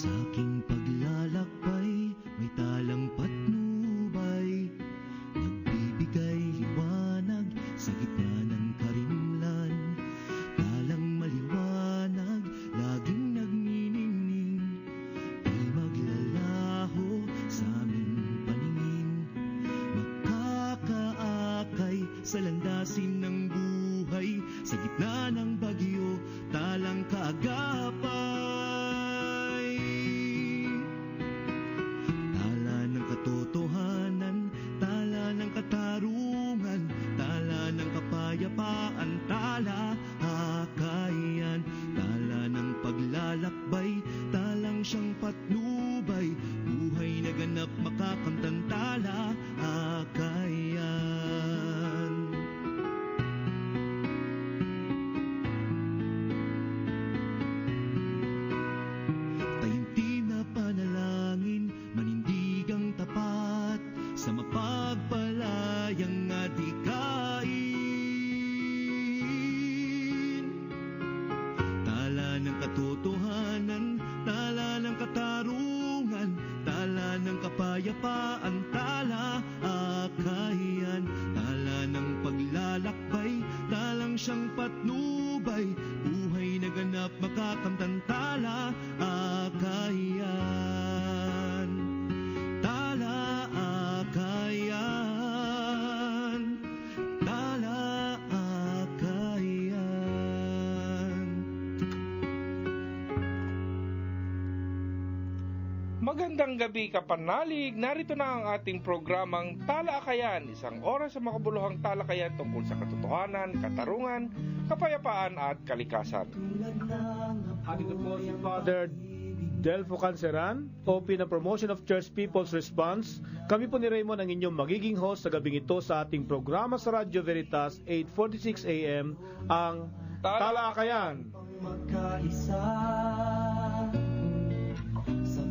aking paglalakbay, may talang patnubay, nagbibigay liwanag sa gitna ng karimlan. Talang maliwanag, laging nagniningning, di maglalaho sa aming paningin. Makakaakay sa landasin ng buhay, sa gitna ng bagyo, talang kaagapay. Tala ng katotohanan, tala ng katarungan, tala ng kapayapaan, tala hakayan, tala ng paglalakbay, talang siyang patnubay, buhay na ganap makakamtan, tala hakayan. Taimtim na panalangin, manindigang tapat, sa mapagpalayang adhikain. Tala ng katotohanan, tala ng katarungan, tala ng kapayapaan, tala akayan, tala ng paglalakbay, talang siyang patnubay, buhay na ganap makakamtan, tala akayan. Tala akayan, tala akayan. Magandang gabi kapanalig, narito na ang ating programang Talakayan, isang oras sa makabuluhang talakayan tungkol sa katotohanan, katarungan, kapayapaan at kalikasan. Ito po si Father Delfo Canceran, OP ng Promotion of Church People's Response. Kami po ni Raymond ang inyong magiging host sa gabing ito sa ating programa sa Radyo Veritas 8:46 AM, ang Talakayan.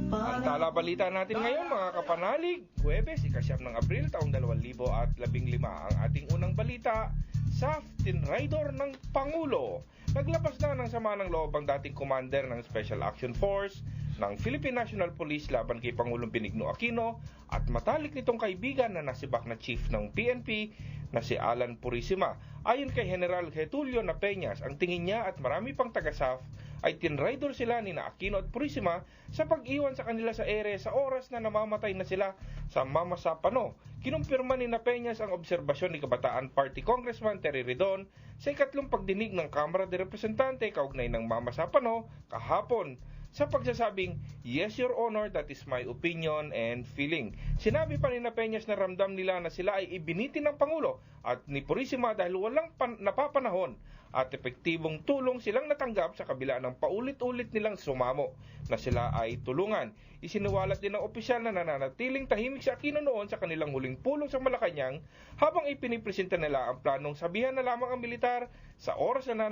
Ang talabalita natin ngayon mga kapanalig, Huwebes, 9 ng Abril, taong 2015, ang ating unang balita, sa tinraidor ng Pangulo. Naglabas na ng sama ng loob ang dating commander ng Special Action Force ng Philippine National Police laban kay Pangulong Benigno Aquino at matalik nitong kaibigan na nasibak na chief ng PNP na si Alan Purisima. Ayon kay General Getulio Napeñas, ang tingin niya at marami pang taga-SAF ay tinraidor sila ni Aquino at Purisima sa pag-iwan sa kanila sa ere sa oras na namamatay na sila sa Mama Sapano. Kinumpirma ni Napeñas ang obserbasyon ni Kabataan Party Congressman Terry Ridon sa ikatlong pagdinig ng Kamara de Representante kaugnay ng Mama Sapano kahapon sa pagsasabing, "Yes, Your Honor, that is my opinion and feeling." Sinabi pa ni Napeñas na ramdam nila na sila ay ibiniti ng Pangulo at ni Purisima dahil walang napapanahon at epektibong tulong silang natanggap sa kabila ng paulit-ulit nilang sumamo na sila ay tulungan. Isiniwalat din ng opisyal na nananatiling tahimik si Aquino noon sa kanilang huling pulong sa Malacanang habang ipinipresenta nila ang planong sabihan na lamang ang militar sa oras na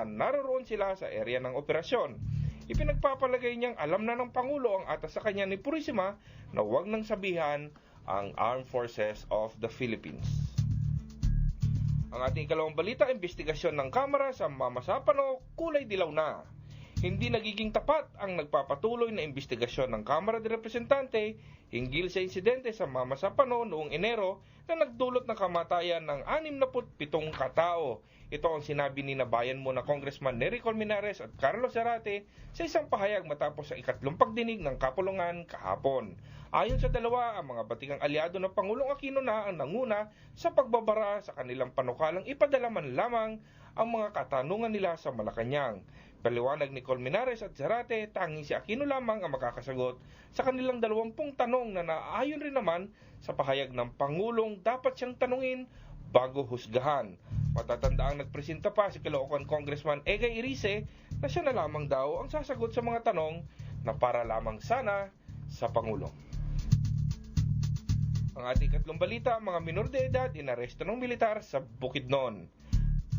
naroon sila sa area ng operasyon. Ipinagpapalagay niyang alam na ng Pangulo ang atas sa kanya ni Purisima na huwag nang sabihan ang Armed Forces of the Philippines. Ang ating ikalawang balita, investigasyon ng Kamara sa Mama Sapano, kulay dilaw na. Hindi nagiging tapat ang nagpapatuloy na investigasyon ng Kamara de Representante hinggil sa insidente sa Mama Sapano noong Enero na nagdulot ng kamatayan ng 67 katao. Ito ang sinabi ni Nabayan mo na Congressman Nery Colmenares at Carlos Zarate sa isang pahayag matapos sa ikatlong pagdinig ng kapulungan kahapon. Ayon sa dalawa, ang mga batikang aliado ng Pangulong Aquino na ang nanguna sa pagbabara sa kanilang panukalang ipadala man lamang ang mga katanungan nila sa Malacanang. Paliwanag ni Colmenares at Zarate, tanging si Aquino lamang ang makakasagot sa kanilang 20 tanong na naayon rin naman sa pahayag ng Pangulong dapat siyang tanungin bago husgahan. Matatandaang nagpresenta pa si Caloocan Congressman Egay Irice na siya na lamang daw ang sasagot sa mga tanong na para lamang sana sa Pangulo. Ang ating ikatlong balita, mga minor de edad inaresto ng militar sa Bukidnon.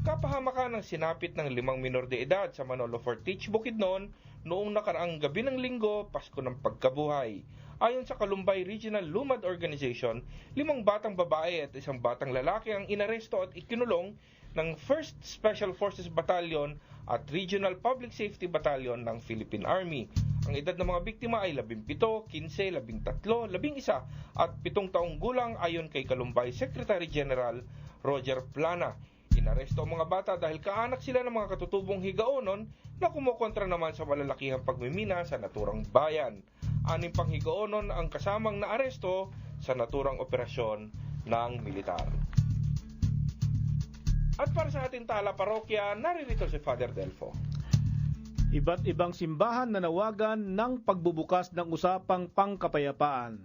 Kapahamakan ng sinapit ng 5 minor de edad sa Manolo Fortich, Bukidnon noong nakaraang gabi ng Linggo, Pasko ng Pagkabuhay. Ayon sa Kalumbay Regional Lumad Organization, 5 batang babae at 1 batang lalaki ang inaresto at ikinulong ng 1st Special Forces Battalion at Regional Public Safety Battalion ng Philippine Army. Ang edad ng mga biktima ay 17, 15, 13, 11 at 7 taong gulang ayon kay Kalumbay Secretary General Roger Plana. Inaresto ang mga bata dahil kaanak sila ng mga katutubong higaonon na kumukontra naman sa malalakihang pagmimina sa naturang bayan. 6 pang higaonon ang kasamang naaresto sa naturang operasyon ng militar. At para sa ating tala parokya, naririto si Father Delfo. Iba't ibang simbahan nanawagan ng pagbubukas ng usapang pangkapayapaan.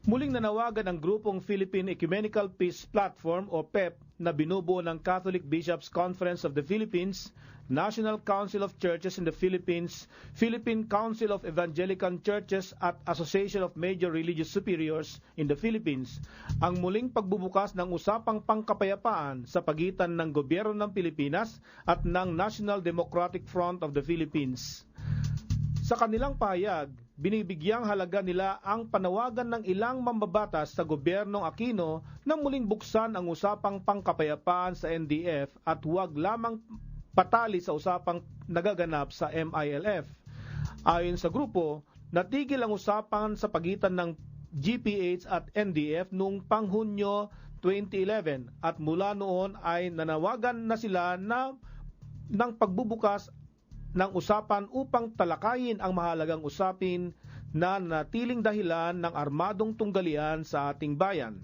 Muling nanawagan ang grupong Philippine Ecumenical Peace Platform o PEP na binubuo ng Catholic Bishops' Conference of the Philippines, National Council of Churches in the Philippines, Philippine Council of Evangelical Churches at Association of Major Religious Superiors in the Philippines ang muling pagbubukas ng usapang pangkapayapaan sa pagitan ng gobyerno ng Pilipinas at ng National Democratic Front of the Philippines. Sa kanilang pahayag, binibigyang halaga nila ang panawagan ng ilang mambabatas sa gobyernong Aquino na muling buksan ang usapang pangkapayapaan sa NDF at huwag lamang patali sa usapang nagaganap sa MILF. Ayon sa grupo, natigil ang usapan sa pagitan ng GPH at NDF noong Hunyo 2011 at mula noon ay nanawagan na sila ng pagbubukas ng usapan upang talakayin ang mahalagang usapin na natiling dahilan ng armadong tunggalian sa ating bayan.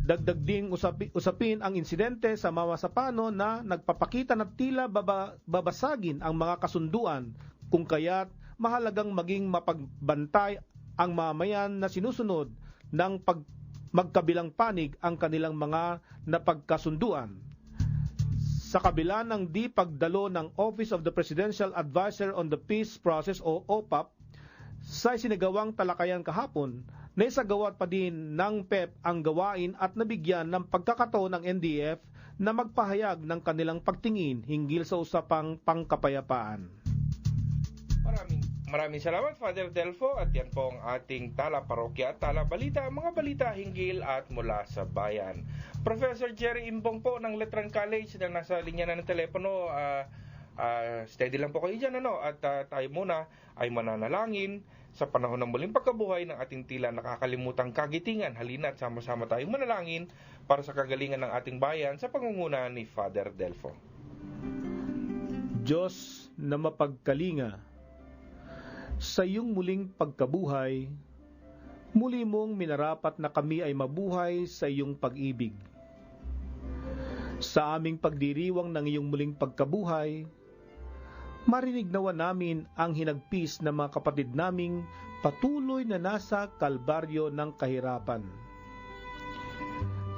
Dagdag ding usapin ang insidente sa Mamasapano na nagpapakita na tila babasagin ang mga kasunduan, kung kaya't mahalagang maging mapagbantay ang mamayan na sinusunod ng magkabilang panig ang kanilang mga napagkasunduan. Sa kabila ng di pagdalo ng Office of the Presidential Advisor on the Peace Process o OPAP sa isinagawang talakayan kahapon, naisagawa pa din ng PEP ang gawain at nabigyan ng pagkakataon ng NDF na magpahayag ng kanilang pagtingin hinggil sa usapang pangkapayapaan. Maraming salamat, Father Delfo, at yan po ang ating tala parokya at tala balita, mga balita hinggil at mula sa bayan. Professor Jerry Imbong po ng Letran College na nasa linya na ng telepono. Steady lang po kayo dyan, at tayo muna ay mananalangin sa panahon ng muling pagkabuhay ng ating tila nakakalimutang kagitingan. Halina at sama-sama tayong manalangin para sa kagalingan ng ating bayan sa pangunguna ni Father Delfo. Diyos na mapagkalinga, sa iyong muling pagkabuhay, muli mong minarapat na kami ay mabuhay sa iyong pag-ibig. Sa aming pagdiriwang ng iyong muling pagkabuhay, marinig nawa namin ang hinagpis ng mga kapatid naming patuloy na nasa kalbaryo ng kahirapan.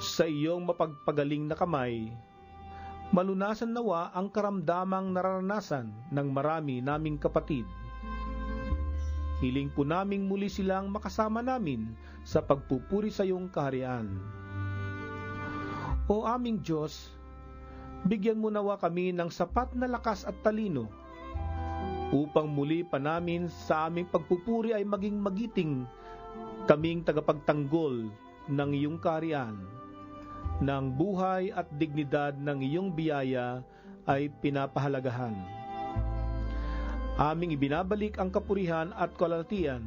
Sa iyong mapagpagaling na kamay, malunasan nawa ang karamdamang nararanasan ng marami naming kapatid. Hiling po naming muli silang makasama namin sa pagpupuri sa iyong kaharian. O aming Diyos, bigyan mo nawa kami ng sapat na lakas at talino upang muli pa namin sa aming pagpupuri ay maging magiting kaming tagapagtanggol ng iyong kaharian. Ng buhay at dignidad ng iyong biyaya ay pinapahalagahan. Aming ibinabalik ang kapurihan at kalalatian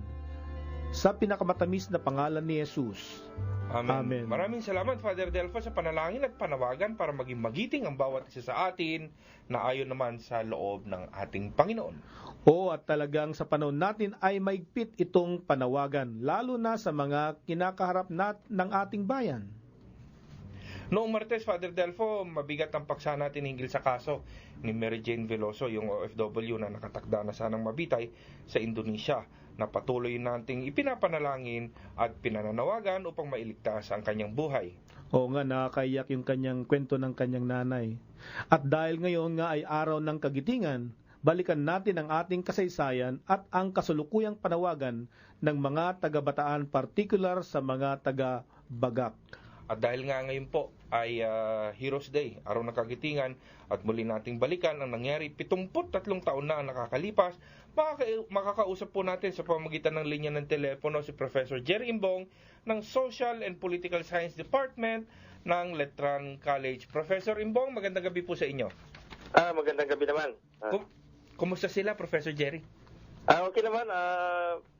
sa pinakamatamis na pangalan ni Jesus. Amen. Maraming salamat, Father Delfo, sa panalangin at panawagan para maging magiting ang bawat isa sa atin na ayon naman sa loob ng ating Panginoon. At talagang sa panahon natin ay maigpit itong panawagan, lalo na sa mga kinakaharap ng ating bayan. Noong Martes, Father Delfo, mabigat ang paksa natin hinggil sa kaso ni Mary Jane Veloso, yung OFW na nakatakda na sanang mabitay sa Indonesia, na patuloy nating ipinapanalangin at pinananawagan upang mailigtas ang kanyang buhay. Oo nga, nakakaiyak yung kanyang kwento ng kanyang nanay. At dahil ngayon nga ay araw ng kagitingan, balikan natin ang ating kasaysayan at ang kasulukuyang panawagan ng mga taga-Bataan, particular sa mga taga-Bagak. At dahil nga ngayon po ay Heroes Day, araw ng kagitingan, at muli nating balikan ang nangyari 73 taon na ang nakakalipas, makakausap po natin sa pamamagitan ng linya ng telepono si Professor Jerry Imbong ng Social and Political Science Department ng Letran College. Professor Imbong, magandang gabi po sa inyo. Magandang gabi naman. Kumusta sila, Professor Jerry? Okay naman.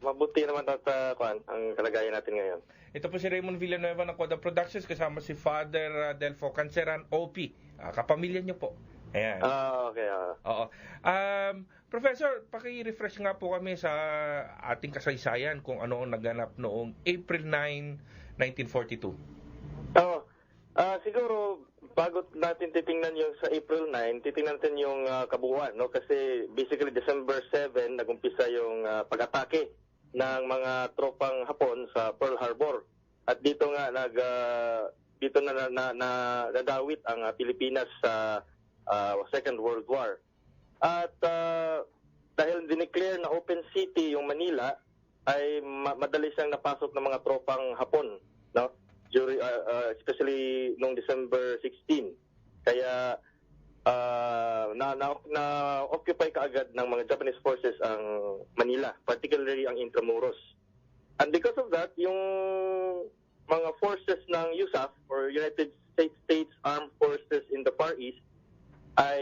Mabuti naman ang kalagayan natin ngayon. Ito po si Raymond Villanueva ng Coda Productions kasama si Father Delfo Canceran, OP. Kapamilya niyo po. Ayan. Okay. Oo. Professor, paki-refresh nga po kami sa ating kasaysayan kung ano ang naganap noong April 9, 1942. Siguro, bago natin titingnan yung sa April 9, titingnan natin yung kabuuan, no? Kasi basically December 7, nagumpisa yung pag-atake ng mga tropang Hapon sa Pearl Harbor. At dito nga dito na nadawit ang Pilipinas sa Second World War. At dahil dineclare na open city yung Manila, ay madali siyang napasok ng mga tropang Hapon, no? Especially noong December 16. Kaya na-occupy kaagad ng mga Japanese forces ang Manila, particularly ang Intramuros. And because of that, yung mga forces ng USAF or United States Armed Forces in the Far East ay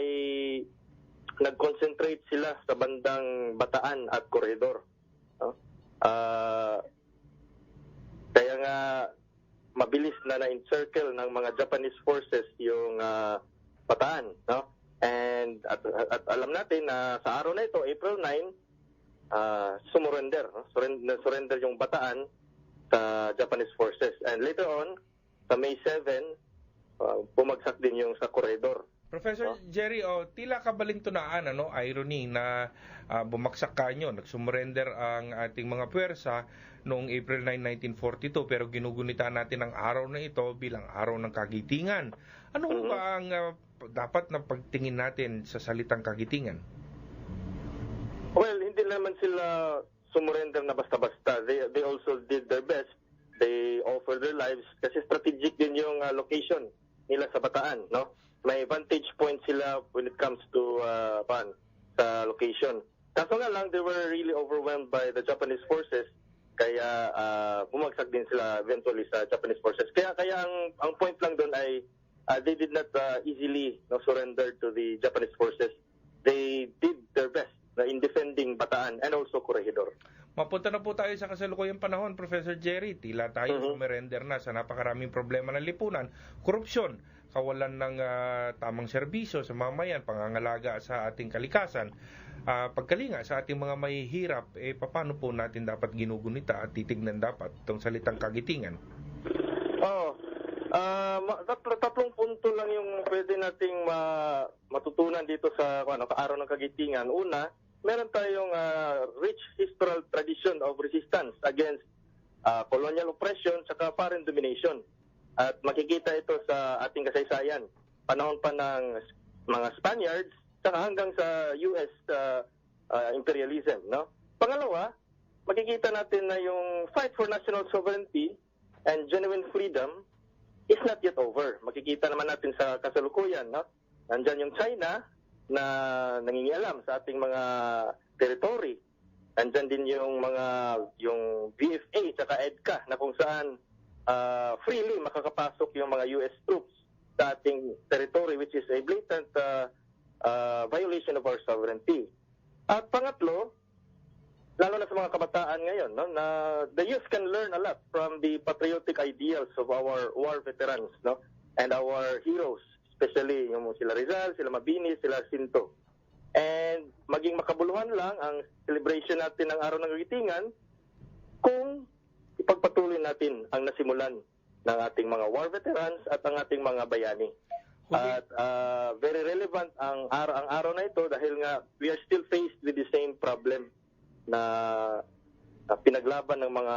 nag-concentrate sila sa bandang Bataan at Corridor. No? Kaya nga mabilis na-encircle ng mga Japanese forces yung Bataan, no? And at alam natin na sa araw na ito, April 9, surrender yung Bataan sa Japanese forces. And later on, sa May 7, bumagsak din yung sa Corridor. Professor Jerry, tila kabalintunaan, irony na bumagsak kanyo, nagsumurrender ang ating mga puwersa noong April 9, 1942, pero ginugunita natin ang araw na ito bilang araw ng kagitingan. Ano ba ang dapat na pagtingin natin sa salitang kagitingan? Well, hindi naman sila sumurrender na basta-basta. They also did their best. They offered their lives kasi strategic din yung location nila sa Bataan, no? May vantage point sila when it comes to sa location. Kaso nga lang, they were really overwhelmed by the Japanese forces, kaya bumagsak din sila eventually sa Japanese forces. Kaya ang point lang doon ay they did not easily surrender to the Japanese forces. They did their best in defending Bataan and also Corregidor. Mapunta na po tayo sa kasalukuyang panahon, Professor Jerry. Tila tayo sumurrender na sa napakaraming problema ng lipunan, korupsyon, kawalan ng tamang serbisyo sa mamayan, pangangalaga sa ating kalikasan, pagkalinga sa ating mga mahihirap. Paano po natin dapat ginugunita at titignan dapat itong salitang kagitingan? Tatlong punto lang yung pwede nating matutunan dito sa araw ng kagitingan. Una, meron tayong rich historical tradition of resistance against colonial oppression saka foreign domination. At makikita ito sa ating kasaysayan. Panahon pa ng mga Spaniards saka hanggang sa US imperialism, no? Pangalawa, makikita natin na yung fight for national sovereignty and genuine freedom is not yet over. Makikita naman natin sa kasalukuyan, no? Nandyan yung China na nangingialam sa ating mga territory. Nandyan din yung VFA saka EDCA na kung saan freely makakapasok yung mga US troops sa ating territory, which is a blatant violation of our sovereignty. At pangatlo, lalo na sa mga kabataan ngayon, no, na the youth can learn a lot from the patriotic ideals of our war veterans, no, and our heroes, especially yung sila Rizal, sila Mabini, sila Jacinto. And maging makabuluhan lang ang celebration natin ng Araw ng Kagitingan kung ipagpatuloy natin ang nasimulan ng ating mga war veterans at ang ating mga bayani. At very relevant ang araw na ito dahil nga we are still faced with the same problem na pinaglaban ng mga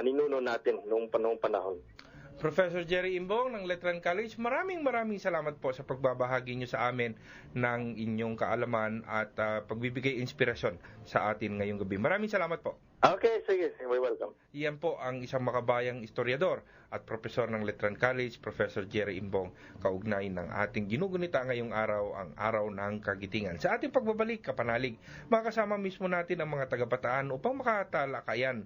ninuno natin noong panahon. Professor Jerry Imbong ng Letran College, maraming salamat po sa pagbabahagi niyo sa amin ng inyong kaalaman at pagbibigay inspirasyon sa atin ngayong gabi. Maraming salamat po. Okay, sige. You're welcome. Iyan po ang isang makabayang historiador at profesor ng Letran College, Professor Jerry Imbong, kaugnay ng ating ginugunita ngayong araw, ang Araw ng Kagitingan. Sa ating pagbabalik, kapanalig, makasama mismo natin ang mga taga-Bataan upang makatalakayan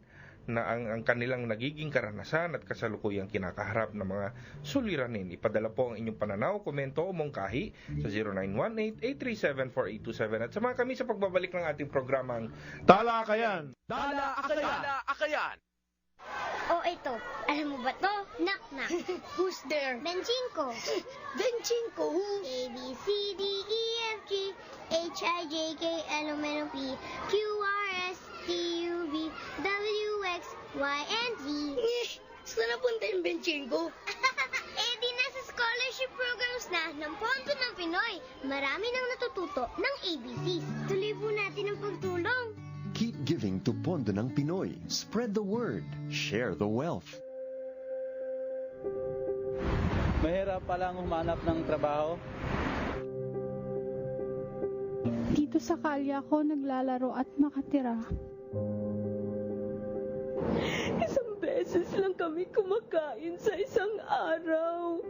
na ang kanilang nagiging karanasan at kasalukuyang kinakaharap ng mga suliranin. Ipadala po ang inyong pananaw, komento o mungkahi sa 0918-837-4827 at samahan kami sa pagbabalik ng ating programang Talakayan! Talakayan! Oh, ito. Alam mo ba to? Knock, knock. Who's there? Benjinko. Benjinko, who? A, B, C, D, E, F, G, H, I, J, K, L, M, N, O, P, Q, R, S, T, U, V, W, X, Y, and Z. Saan napunta yung Benjinko? Di nasa scholarship programs na ng Pondo ng Pinoy. Marami nang natututo ng ABCs. Tuloy po natin ang pagtulong. Keep giving to Pondo ng Pinoy. Spread the word. Share the wealth. Mahirap palang humanap ng trabaho. Dito sa kalye ako naglalaro at makatira. Isang beses lang kami kumakain sa isang araw.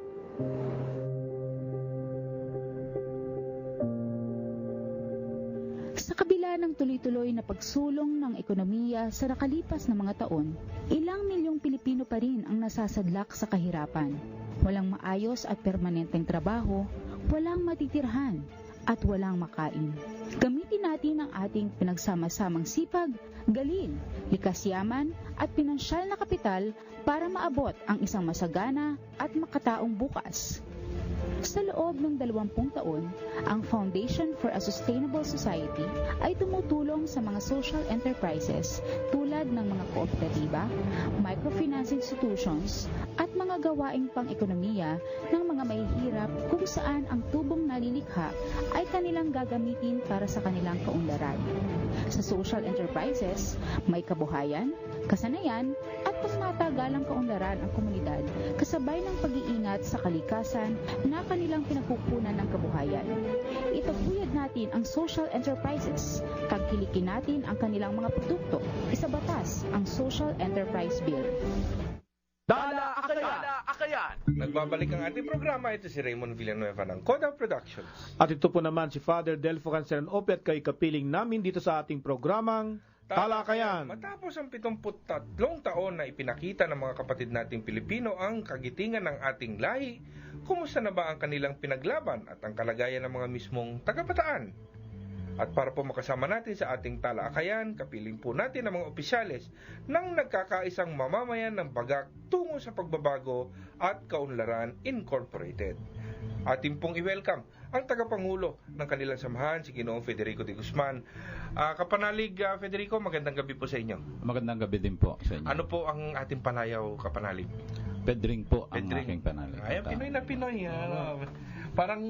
Sa kabila ng tuloy-tuloy na pagsulong ng ekonomiya sa nakalipas na mga taon, ilang milyong Pilipino pa rin ang nasasadlak sa kahirapan. Walang maayos at permanenteng trabaho, walang matitirhan, at walang makain. Gamitin natin ang ating pinagsama-samang sipag, galing, likas yaman, at pinansyal na kapital para maabot ang isang masagana at makataong bukas. Sa loob ng 20 taon, ang Foundation for a Sustainable Society ay tumutulong sa mga social enterprises tulad ng mga kooperatiba, microfinance institutions, at mga gawaing pang-ekonomiya ng mga mahihirap kung saan ang tubong nalilikha ay kanilang gagamitin para sa kanilang kaunlaran. Sa social enterprises, may kabuhayan, kasanayan, at pangmatagalang kaunlaran ang komunidad kasabay ng pag-iingat sa kalikasan na kanilang pinagkukunan ng kabuhayan. Itaguyod natin ang social enterprises, tagkilikin natin ang kanilang mga produkto, isabatas ang Social Enterprise Bill. Talakayan! Nagbabalik ang ating programa. Ito si Raymond Villanueva ng Coda Productions. At ito po naman si Father Delfo Canceran Opie at kay kapiling namin dito sa ating programang Talakayan. Matapos ang 73 taon na ipinakita ng mga kapatid nating Pilipino ang kagitingan ng ating lahi, kumusta na ba ang kanilang pinaglaban at ang kalagayan ng mga mismong tagabataan? At para po makasama natin sa ating talakayan, kapiling po natin ang mga opisyales ng nagkakaisang mamamayan ng Bagak tungo sa pagbabago at Kaunlaran Incorporated. Ating pong i-welcome ang tagapangulo ng kanilang samahan, si Ginoong Federico de Guzman. Kapanalig, Federico, magandang gabi po sa inyo. Magandang gabi din po sa inyo. Ano po ang ating panayaw, kapanalig? Pedring po ang aking panalig. Ay, Pinoy na Pinoy. Parang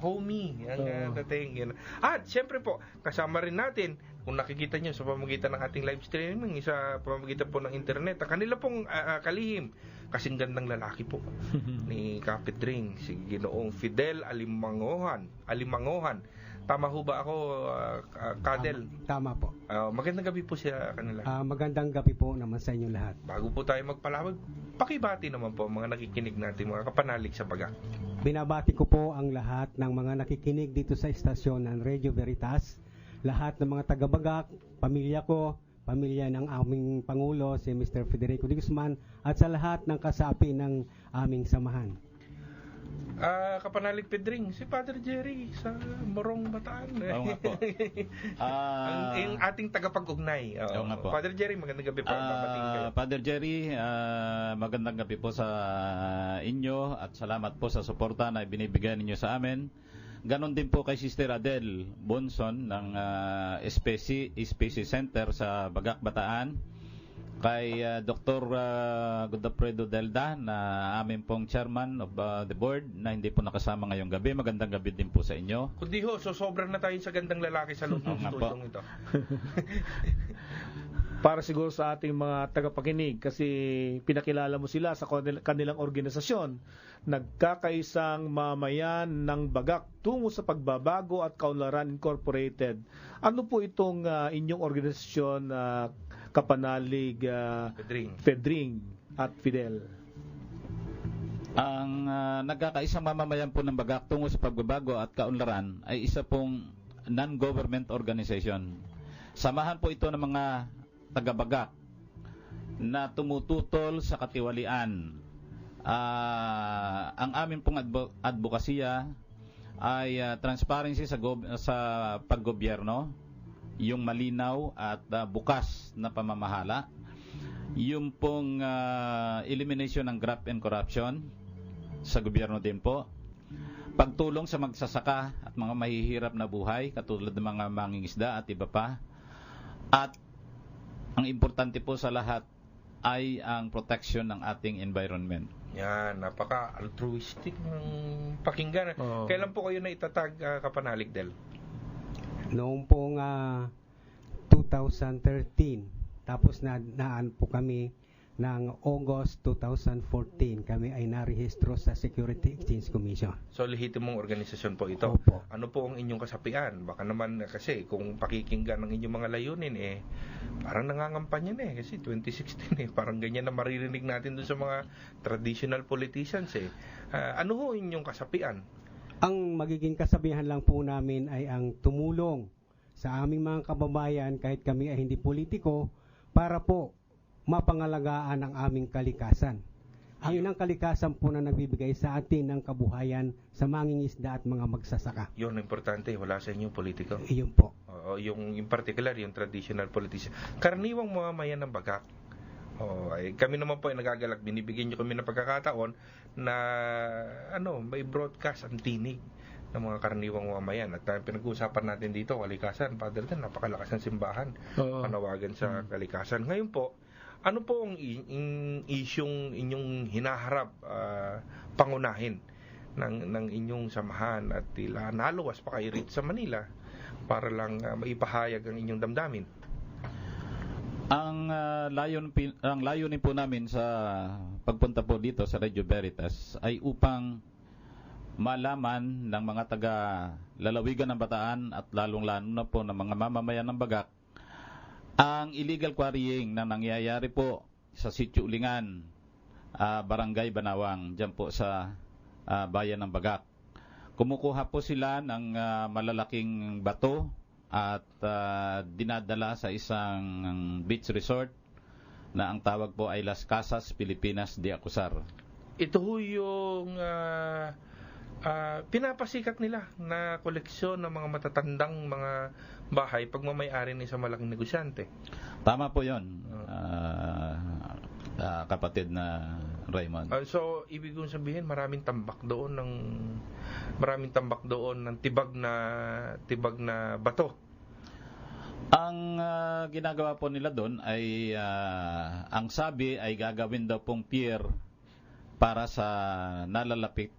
homey ang dating. At siyempre po, kasama rin natin, kung nakikita nyo sa pamamagitan ng ating live streaming, sa pamamagitan po ng internet, ang kanila pong kalihim, kasing gandang lalaki po ni Kapitring, si Ginoong Fidel Alimangohan. Tama ho ba ako, Kadel? Tama po. Magandang gabi po sa kanila. Magandang gabi po naman sa inyo lahat. Bago po tayo magpalawag, pakibati naman po mga nakikinig natin, mga kapanalig sa Bagak. Binabati ko po ang lahat ng mga nakikinig dito sa istasyon ng Radio Veritas, lahat ng mga taga-Bagak, pamilya ko, pamilya ng aming Pangulo, si Mr. Federico de Guzman, at sa lahat ng kasapi ng aming samahan. Kapanalig Pedring, si Father Jerry sa Morong Bataan. Oo nga po. Ang ating tagapag-ugnay. Oo nga po. Father Jerry, magandang gabi po. Father Jerry, magandang gabi po sa inyo at salamat po sa suporta na binibigay ninyo sa amin. Ganon din po kay Sister Adele Bonson ng Specie Center sa Bagak, Bataan. Kay Dr. Godofredo Delda na amin pong chairman of the board na hindi po nakasama ngayong gabi. Magandang gabi din po sa inyo. Kundi ho, so sobrang na tayo sa gandang lalaki sa loob ng studyong ito. Para siguro sa ating mga tagapakinig kasi pinakilala mo sila sa kanilang organisasyon. Nagkakaisang mamayan ng Bagak tungo sa pagbabago at Kaunlaran Incorporated. Ano po itong inyong organisasyon kapanalig Pedring at Fidel? Ang nagkakaisang mamamayan po ng Bagak tungo sa pagbabago at kaunlaran ay isa pong non-government organization. Samahan po ito ng mga taga-Bagak na tumututol sa katiwalian. Ang amin pong advokasya ay transparency sa paggobyerno, yung malinaw at bukas na pamamahala, yung pong elimination ng graft and corruption sa gobyerno din po, pagtulong sa magsasaka at mga mahihirap na buhay katulad ng mga mangingisda at iba pa, at ang importante po sa lahat ay ang protection ng ating environment. Yan, napaka-altruistic ng pakinggan. Kailan po kayo na itatag, Kapanalig Del? Noong pong 2013, tapos naan po kami ng August 2014, kami ay narehistro sa Security Exchange Commission. So, lehitimong organisasyon po ito. Opo. Ano po ang inyong kasapian? Baka naman kasi kung pakikinggan ng inyong mga layunin, parang nangangampanya na kasi 2016 parang ganyan na maririnig natin dun sa mga traditional politicians Ano ho inyong kasapian? Ang magiging kasabihan lang po namin ay ang tumulong sa aming mga kababayan kahit kami ay hindi politiko para po mapangalagaan ang aming kalikasan. Ang inang kalikasan po na nagbibigay sa atin ng kabuhayan sa mangingisda at mga magsasaka. Yun ang importante, wala sa inyong politiko. Iyon po. Yung in particular, yung traditional politician. Karaniwang mamamayan ng Bagak. Kami naman po ay nagagalak, binibigyan nyo kami ng pagkakataon na may broadcast ang tinig ng mga karaniwang mamamayan. At pinag-uusapan natin dito, kalikasan, Father Dan, napakalakas ng simbahan. Panawagan sa kalikasan. Ngayon po, ano po ang isyong inyong hinaharap pangunahin ng inyong samahan at tila naluwas pa kayo rito sa Manila para lang maipahayag ang inyong damdamin? Ang layunin po namin sa pagpunta po dito sa Radio Veritas ay upang malaman ng mga taga-lalawigan ng Bataan at lalong-lalo na po ng mga mamamayan ng Bagak ang illegal quarrying na nangyayari po sa Sitio Ulingan, Barangay Banawang, dyan po sa bayan ng Bagak. Kumukuha po sila ng malalaking bato at dinadala sa isang beach resort na ang tawag po ay Las Casas, Pilipinas de Acusar. Ito ho yung pinapasikat nila na koleksyon ng mga matatandang mga bahay pagmamay-ari ni sa malaking negosyante. Tama po yun, kapatid na Raymond. So, ibig kong sabihin, maraming tambak doon ng tibag na bato. Ang ginagawa po nila doon ay ang sabi ay gagawin daw pong pier para sa nalalapit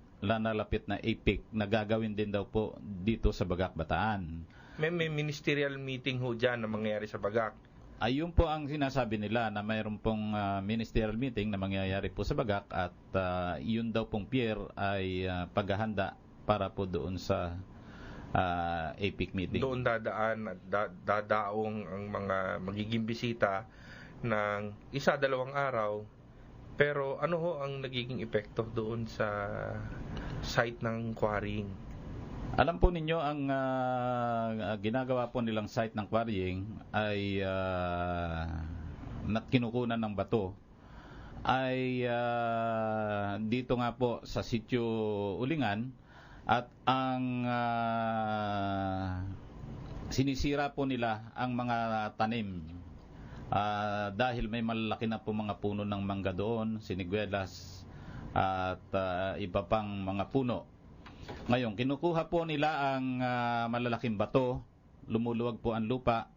na APIC na gagawin din daw po dito sa Bagak, Bataan. May ministerial meeting ho dyan na mangyayari sa Bagak. Ayun po ang sinasabi nila na mayroon pong ministerial meeting na mangyayari po sa Bagak at yun daw pong pier ay paghahanda para po doon sa APIC meeting. Doon dadaan at dadaong ang mga magiging bisita ng 1-2 araw. Pero ano ho ang nagiging epekto doon sa site ng quarrying? Alam po ninyo, ang ginagawa po nilang site ng quarrying ay kinukunan ng bato ay dito nga po sa Sitio Ulingan at ang sinisira po nila ang mga tanim dahil may malalaki na po mga puno ng mangga doon, siniguelas at iba pang mga puno. Ngayon, kinukuha po nila ang malalaking bato, lumuluwag po ang lupa,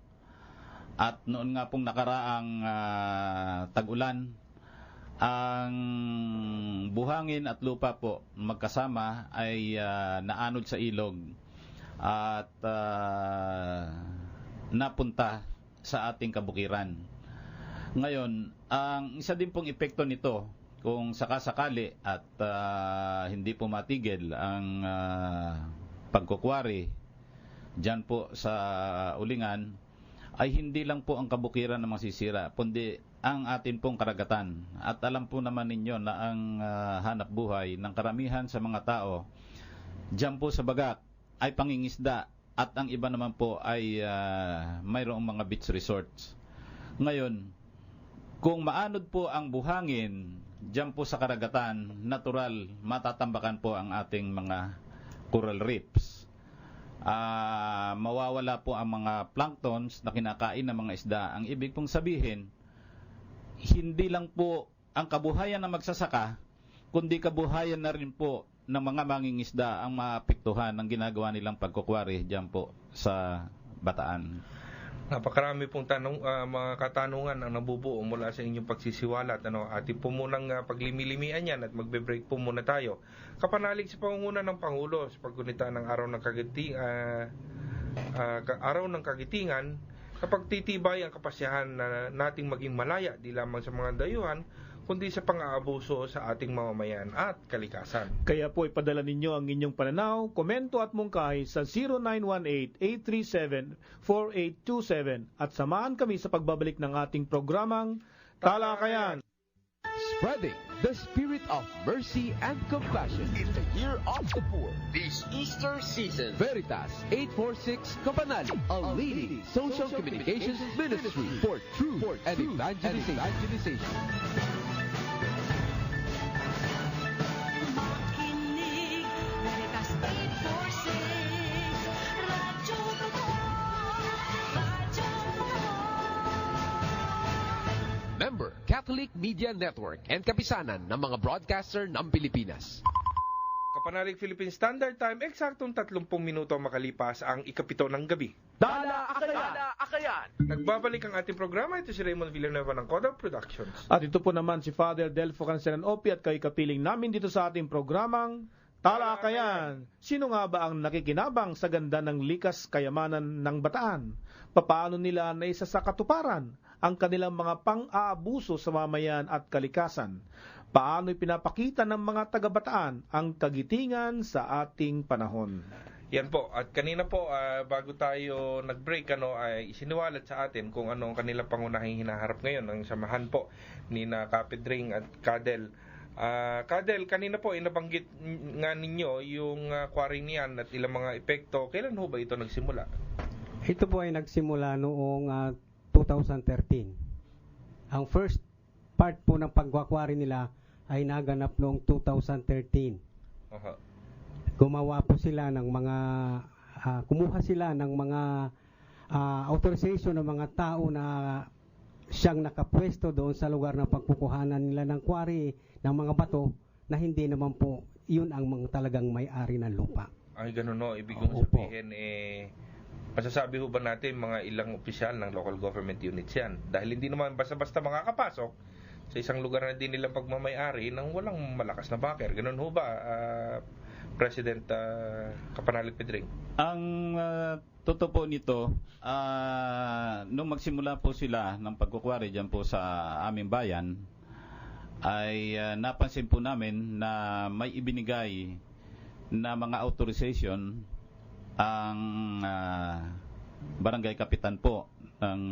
at noon nga pong nakaraang tag-ulan, ang buhangin at lupa po magkasama ay naanod sa ilog at napunta sa ating kabukiran. Ngayon, ang isa din pong epekto nito, kung sakasakali at hindi po matigil ang pagkukwari dyan po sa Ulingan, ay hindi lang po ang kabukiran na masisira, kundi ang atin pong karagatan. At alam po naman ninyo na ang hanap buhay ng karamihan sa mga tao dyan po sa Bagak ay pangingisda at ang iba naman po ay mayroong mga beach resorts. Ngayon, kung maanod po ang buhangin diyan po sa karagatan, natural matatambakan po ang ating mga coral reefs. Mawawala po ang mga planktons na kinakain ng mga isda. Ang ibig pong sabihin, hindi lang po ang kabuhayan ng magsasaka, kundi kabuhayan na rin po ng mga mangingisda ang maapektuhan ng ginagawa nilang pagkukwari diyan po sa Bataan. Napakarami pong mga katanungan ang nabubuo mula sa inyong pagsisiwalat. Atin po munang paglimilimian yan at magbe-break po muna tayo. Kapanalig sa pangunguna ng Pangulo sa paggunita ng Araw ng Kagitingan, kapag titibay ang kapasyahan na nating maging malaya di lamang sa mga dayuhan, kundi sa pang-aabuso sa ating mamamayan at kalikasan. Kaya po ipadala ninyo ang inyong pananaw, komento at mungkahi sa 0918-837-4827 at samahan kami sa pagbabalik ng ating programang Talakayan. Spreading the spirit of mercy and compassion in the year of the poor this Easter season. Veritas 846 Kapanali, a leading social communications ministry for truth and evangelization. Member, Catholic Media Network and kapisanan ng mga broadcaster ng Pilipinas. Kapanalig Philippine Standard Time, eksaktong 30 minuto makalipas ang ikapito ng gabi. Dala Akayan! Nagbabalik ang ating programa. Ito si Raymond Villanueva ng Kodak Productions. At ito po naman si Father Delfo Canceran Opi at kayo kapiling namin dito sa ating programang Talakayan. Sino nga ba ang nakikinabang sa ganda ng likas kayamanan ng Bataan? Papaano nila naisa sa katuparan ang kanilang mga pang-aabuso sa mamayan at kalikasan? Paano'y pinapakita ng mga taga-Bataan ang kagitingan sa ating panahon? Yan po. At kanina po, bago tayo nag-break, ay isiniwalat sa atin kung ano ang kanilang pangunahing hinaharap ngayon ng samahan po ni na Kapedring at Kadel. Kadel, kanina po inabanggit nga ninyo yung quarrying niyan at ilang mga epekto. Kailan ho ba ito nagsimula? Ito po ay nagsimula noong 2013. Ang first part po ng pagwakwari nila ay naganap noong 2013. Gumawa po sila ng mga kumuha sila ng mga authorization ng mga tao na siyang nakapwesto doon sa lugar ng pagkukuhanan nila ng quarry ng mga bato na hindi naman po yun ang mga talagang may-ari ng lupa. Ay, ganun no. Ibig kong sabihin, masasabi ho ba natin mga ilang opisyal ng local government units yan? Dahil hindi naman basta-basta makakapasok sa isang lugar na din nilang pagmamay-ari nang walang malakas na backer. Ganun ho ba, President Kapanalig Pedring? Ang totoo po nito, nung magsimula po sila ng pagkukwari dyan po sa aming bayan, ay napansin po namin na may ibinigay na mga authorization ang barangay kapitan po ng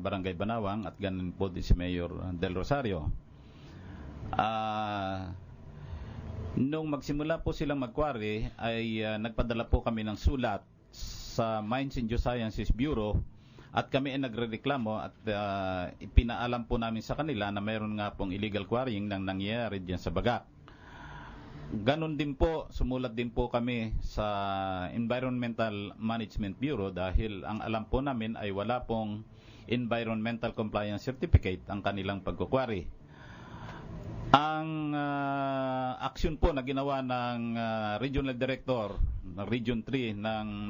barangay Banawang at ganun po din si Mayor Del Rosario. Nung magsimula po silang magkwari ay nagpadala po kami ng sulat sa Mines and Geosciences Bureau at kami ay nagrereklamo at ipinaalam po namin sa kanila na mayroon nga pong illegal quarrying nang nangyayari diyan sa Bagak. Ganon din po, sumulat din po kami sa Environmental Management Bureau dahil ang alam po namin ay wala pong Environmental Compliance Certificate ang kanilang pagkukwari. Ang aksyon po na ginawa ng Regional Director ng Region 3 ng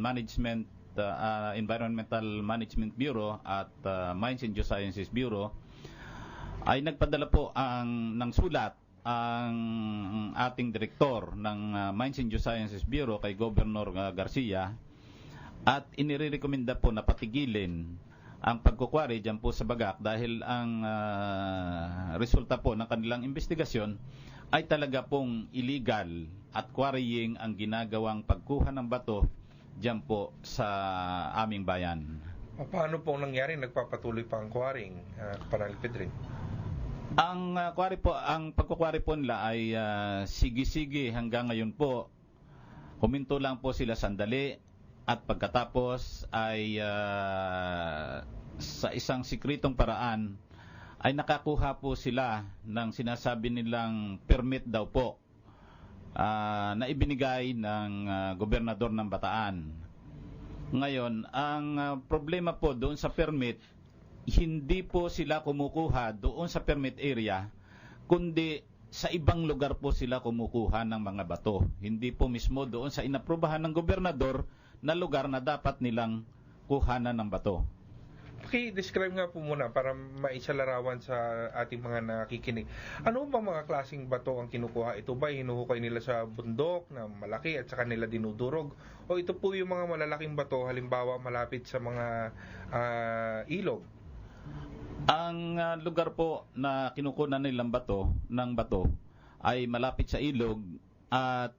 Environmental Management Bureau at Mines and Geosciences Bureau ay nagpadala po ng sulat ang ating direktor ng Mines and Geosciences Bureau kay Governor Garcia at inirekomenda po na patigilin ang pagkukwari dyan po sa Bagak dahil ang resulta po ng kanilang investigasyon ay talaga pong illegal at quarrying ang ginagawang pagkuha ng bato dyan po sa aming bayan. Paano po nangyari? Nagpapatuloy pa ang quarrying, Kapanalig Pedring? Ang pagkukwari po nila ay sige-sige hanggang ngayon po. Huminto lang po sila sandali at pagkatapos ay sa isang sikretong paraan ay nakakuha po sila ng sinasabi nilang permit daw po na ibinigay ng gobernador ng Bataan. Ngayon, ang problema po doon sa permit, hindi po sila kumukuha doon sa permit area, kundi sa ibang lugar po sila kumukuha ng mga bato. Hindi po mismo doon sa inaprubahan ng gobernador na lugar na dapat nilang kuhanan ng bato. Describe nga po muna para maisalarawan sa ating mga nakikinig. Ano ba mga klaseng bato ang kinukuha? Ito ba hinuhukay nila sa bundok na malaki at saka nila dinudurog? O ito po yung mga malalaking bato, halimbawa malapit sa mga ilog? Ang lugar po na kinukunan nilang bato ay malapit sa ilog at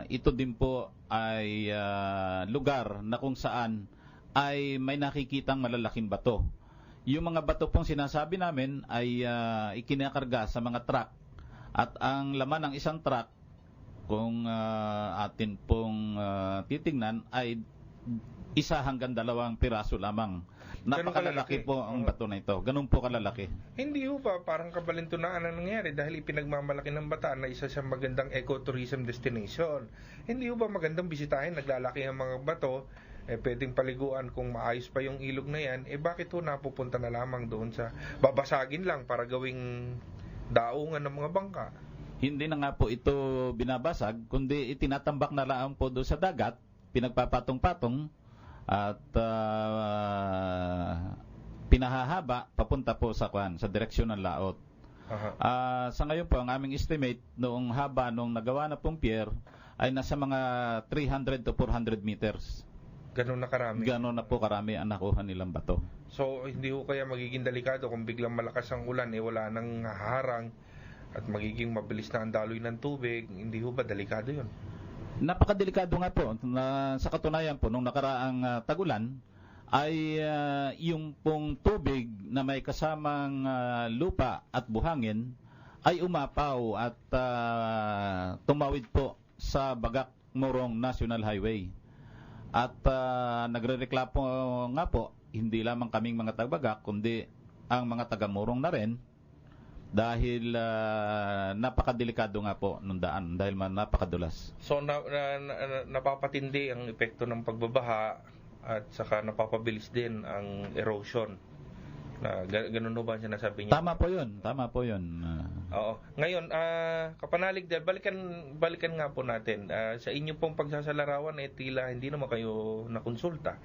ito din po ay lugar na kung saan ay may nakikitang malalaking bato. Yung mga bato pong sinasabi namin ay ikinakarga sa mga truck at ang laman ng isang truck kung atin pong titingnan ay 1 hanggang 2 piraso lamang. Napakalalaki po ang bato na ito. Ganun po kalalaki. Hindi ho ba parang kabalintunaan ang nangyari dahil ipinagmamalaki ng Bataan na isa sa magandang ecotourism destination. Hindi ho ba magandang bisitahin, naglalaki ang mga bato, pwedeng paliguan kung maayos pa yung ilog na yan, bakit ho napupunta na lamang doon sa babasagin lang para gawing daungan ng mga bangka? Hindi na nga po ito binabasag, kundi itinatambak na lang po doon sa dagat, pinagpapatong-patong, at pinahahaba papunta po sa direksyon ng laot. Sa ngayon po, ang aming estimate noong haba nung nagawa na pong pier ay nasa mga 300 to 400 meters. Ganun na karami? Ganun na po karami ang nakuha nilang bato. So, hindi ho kaya magiging delikado kung biglang malakas ang ulan, wala nang harang at magiging mabilis na ang daloy ng tubig? Hindi ho ba delikado yun? Napakadelikado nga po. Sa katunayan po, nung nakaraang tagulan, ay yung pong tubig na may kasamang lupa at buhangin ay umapaw at tumawid po sa Bagak-Morong National Highway. At nagrereklamo nga po, hindi lamang kaming mga taga-Bagak, kundi ang mga taga-Morong na rin, dahil napakadelikado nga po nung daan, dahil napakadulas. So napapatindi ang epekto ng pagbabaha at saka napapabilis din ang erosion. Ganun ba ang sinasabi niya? Tama po yun. Oo. Ngayon, Kapanalig, balikan nga po natin. Sa inyo pong pagsasalarawan, tila hindi naman kayo nakonsulta.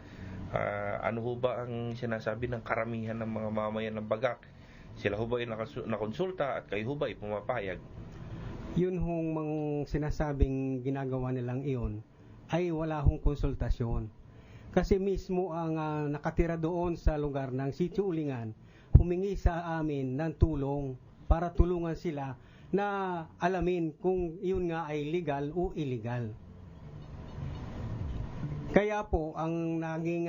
Ano ho ba ang sinasabi ng karamihan ng mga mamayan ng Bagak? Sila ho ba ay nakonsulta at kayo ho ba ay pumapayag? Yun hong mga sinasabing ginagawa nilang iyon ay wala hong konsultasyon. Kasi mismo ang nakatira doon sa lugar ng Sitio Ulingan, humingi sa amin ng tulong para tulungan sila na alamin kung yun nga ay legal o illegal. Kaya po, ang naging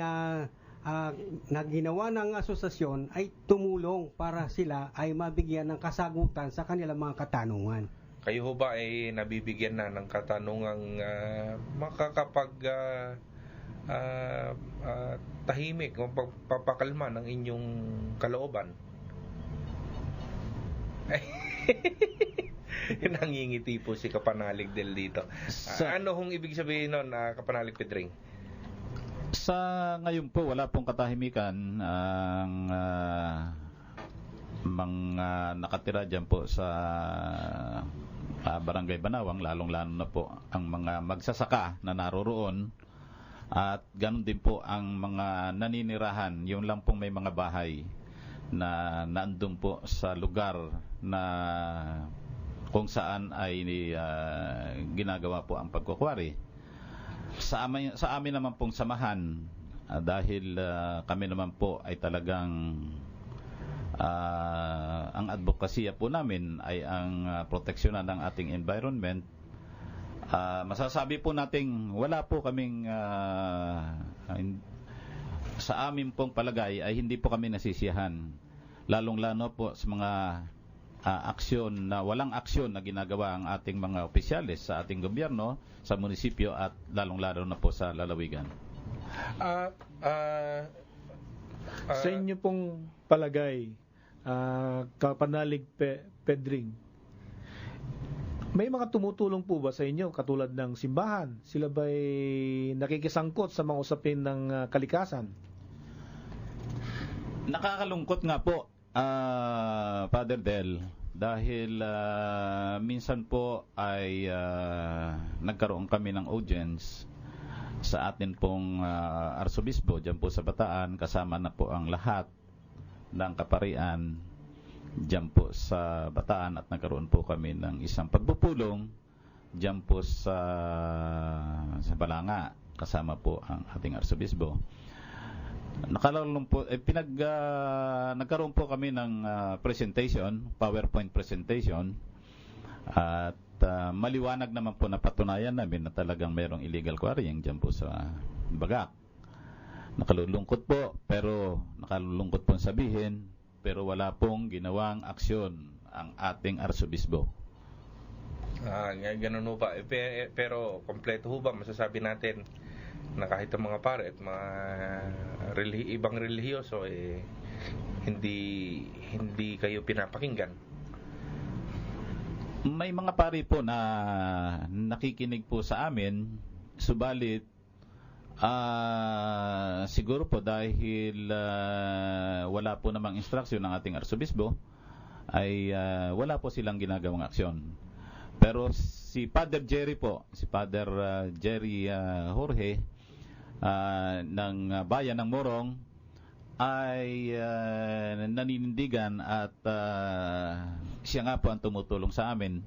na ginawa ng asosasyon ay tumulong para sila ay mabigyan ng kasagutan sa kanilang mga katanungan. Kayo ho ba ay nabibigyan na ng katanungang makakapag tahimik o papakalma ng inyong kalooban? Nangingiti po si Kapanalig del dito. Ano hong ibig sabihin nun, Kapanalig Pedring? Sa ngayon po, wala pong katahimikan ang mga nakatira dyan po sa Barangay Banawang, lalong-lalo na po ang mga magsasaka na naroroon at ganun din po ang mga naninirahan. Yun lang pong may mga bahay na naandun po sa lugar na kung saan ay ginagawa po ang pagkukwari. Sa amin naman pong samahan, dahil kami naman po ay talagang ang advokasya po namin ay ang proteksyonan ng ating environment. Masasabi po nating wala po kaming sa amin pong palagay ay hindi po kami nasisiyahan, lalong-lalo po sa mga aksyon na walang aksyon na ginagawa ang ating mga opisyalis sa ating gobyerno, sa munisipyo at lalong-lalo na po sa lalawigan. Sa inyo pong palagay, Kapanalig Pedring, may mga tumutulong po ba sa inyo katulad ng simbahan? Sila ba'y nakikisangkot sa mga usapin ng kalikasan? Nakakalungkot nga po, Father Del, dahil minsan po ay nagkaroon kami ng audience sa atin pong arsobispo dyan po sa Bataan, kasama na po ang lahat ng kaparian dyan po sa Bataan, at nagkaroon po kami ng isang pagpupulong dyan po sa Balanga, kasama po ang ating arsobispo. Nagkaroon po kami ng presentation, PowerPoint presentation, at maliwanag naman po na patunayan namin na talagang mayroong illegal quarrying dyan po sa Bagak. Nakalulungkot po, pero nakalulungkot pong sabihin, pero wala pong ginawang aksyon ang ating arsobispo. Ganun ho ba? Pero kompleto ho ba masasabi natin na kahit ang mga pare at mga ibang relihiyoso hindi kayo pinapakinggan? May mga pari po na nakikinig po sa amin, subalit siguro po dahil wala po namang instruction ng ating arsobispo, ay wala po silang ginagawang aksyon. Pero si Father Jerry po, si Father Jerry Jorge ng bayan ng Morong, ay naninindigan at siya nga po ang tumutulong sa amin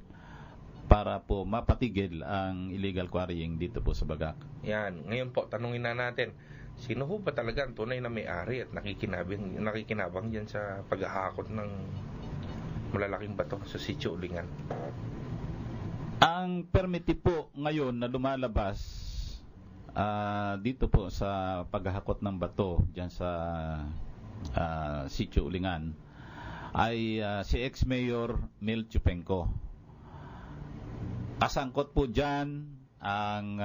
para po mapatigil ang illegal quarrying dito po sa Bagak. Yan. Ngayon po, tanungin na natin, sino ho ba talaga ang tunay na may-ari at nakikinabang dyan sa paghahakot ng malalaking bato sa Sitio Ulingan? Ang permiti po ngayon na lumalabas dito po sa paghahakot ng bato dyan sa Sitio Ulingan ay si ex-mayor Mel Chupenko. Kasangkot po dyan ang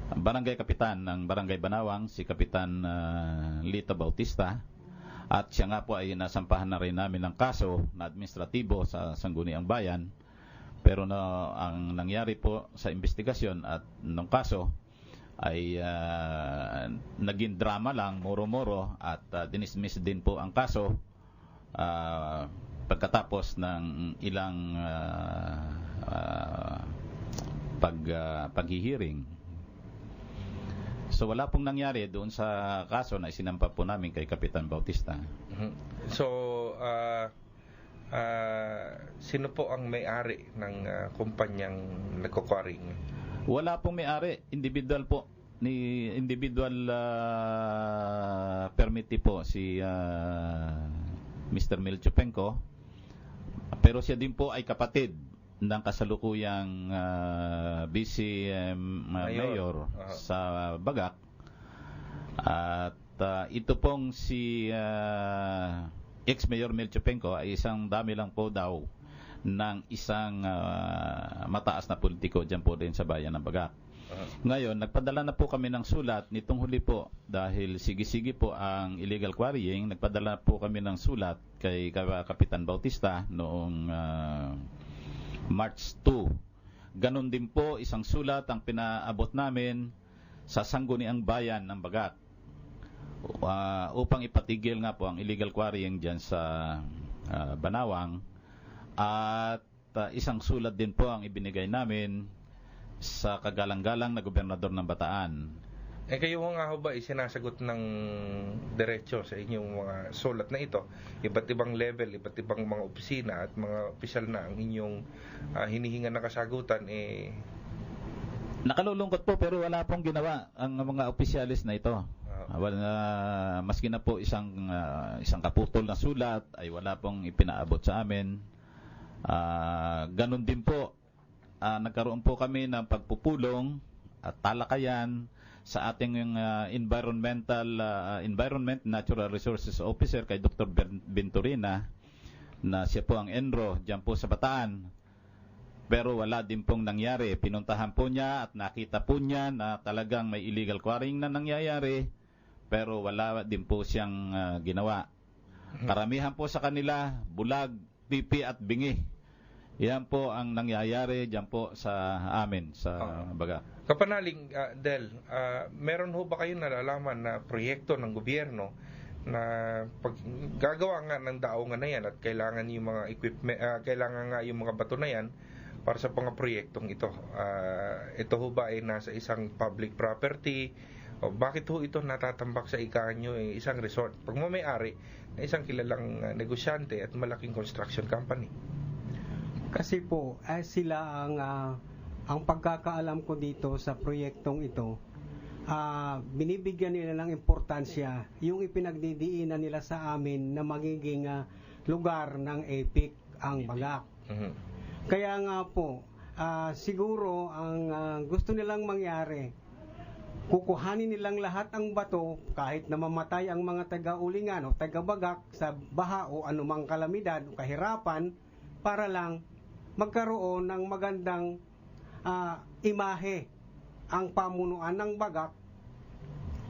barangay kapitan ng Barangay Banawang, si Kapitan Lita Bautista, at siya nga po ay nasampahan na rin namin ng kaso na administratibo sa Sangguniang Bayan. Pero ang nangyari po sa investigasyon at ng kaso ay naging drama lang, moro-moro, at dinismiss din po ang kaso pagkatapos ng ilang paghihiring. So wala pong nangyari doon sa kaso na isinampa po namin kay Kapitan Bautista. So sino po ang may-ari ng kumpanyang nagko-quarrying? Wala pong may-ari, individual po. Individual permittee po si Mr. Mel Chupenko. Pero siya din po ay kapatid ng kasalukuyang vice mayor sa Bagak. At ito pong si ex-mayor Mel Chupenko ay isang dami lang po daw ng isang mataas na politiko dyan po din sa bayan ng Bagak. Ngayon, nagpadala na po kami ng sulat nitong huli po dahil sige-sige po ang illegal quarrying. Nagpadala po kami ng sulat kay Kapitan Bautista noong March 2. Ganon din po isang sulat ang pinaabot namin sa Sangguniang Bayan ng Bagak upang ipatigil nga po ang illegal quarrying dyan sa Banawang, at isang sulat din po ang ibinigay namin sa kagalang-galang na gobernador ng Bataan. Kayo nga ho ba isinasagot ng diretso sa inyong mga sulat na ito? Iba't ibang level, iba't ibang mga opisina at mga opisyal na ang inyong hinihingan na kasagutan Nakalulungkot po, pero wala pong ginawa ang mga opisyalis na ito. Maski na po isang kaputol na sulat ay wala pong ipinaabot sa amin. Ganon din po, nagkaroon po kami ng pagpupulong at talakayan sa ating Environment Natural Resources Officer kay Dr. Venturina, na siya po ang ENRO diyan po sa Bataan. Pero wala din pong nangyari. Pinuntahan po niya at nakita po niya na talagang may illegal quarrying na nangyayari, pero wala din po siyang ginawa. Karamihan po sa kanila, bulag, pipi at bingi. Yan po ang nangyayari dyan po sa amin, sa Baga. Kapanalig, Del, meron ho ba kayong nalalaman na proyekto ng gobyerno na pag gagawa nga ng daungan na yan at kailangan yung mga equipment, kailangan nga yung mga bato na yan para sa mga proyektong ito? Ito ho ba ay nasa isang public property? O bakit ho ito natatambak sa ikanyo isang resort? Pag may-ari na isang kilalang negosyante at malaking construction company. Kasi po, sila ang pagkakaalam ko dito sa proyektong ito, binibigyan nila ng importansya yung ipinagdidiinan nila sa amin na magiging lugar ng EPIC ang Bagak. Kaya nga po, siguro ang gusto nilang mangyari, kukuhanin nilang lahat ang bato kahit na mamatay ang mga taga-ulingan o taga-Bagak sa baha o anumang kalamidad o kahirapan para lang magkaroon ng magandang imahe ang pamunuan ng Bagak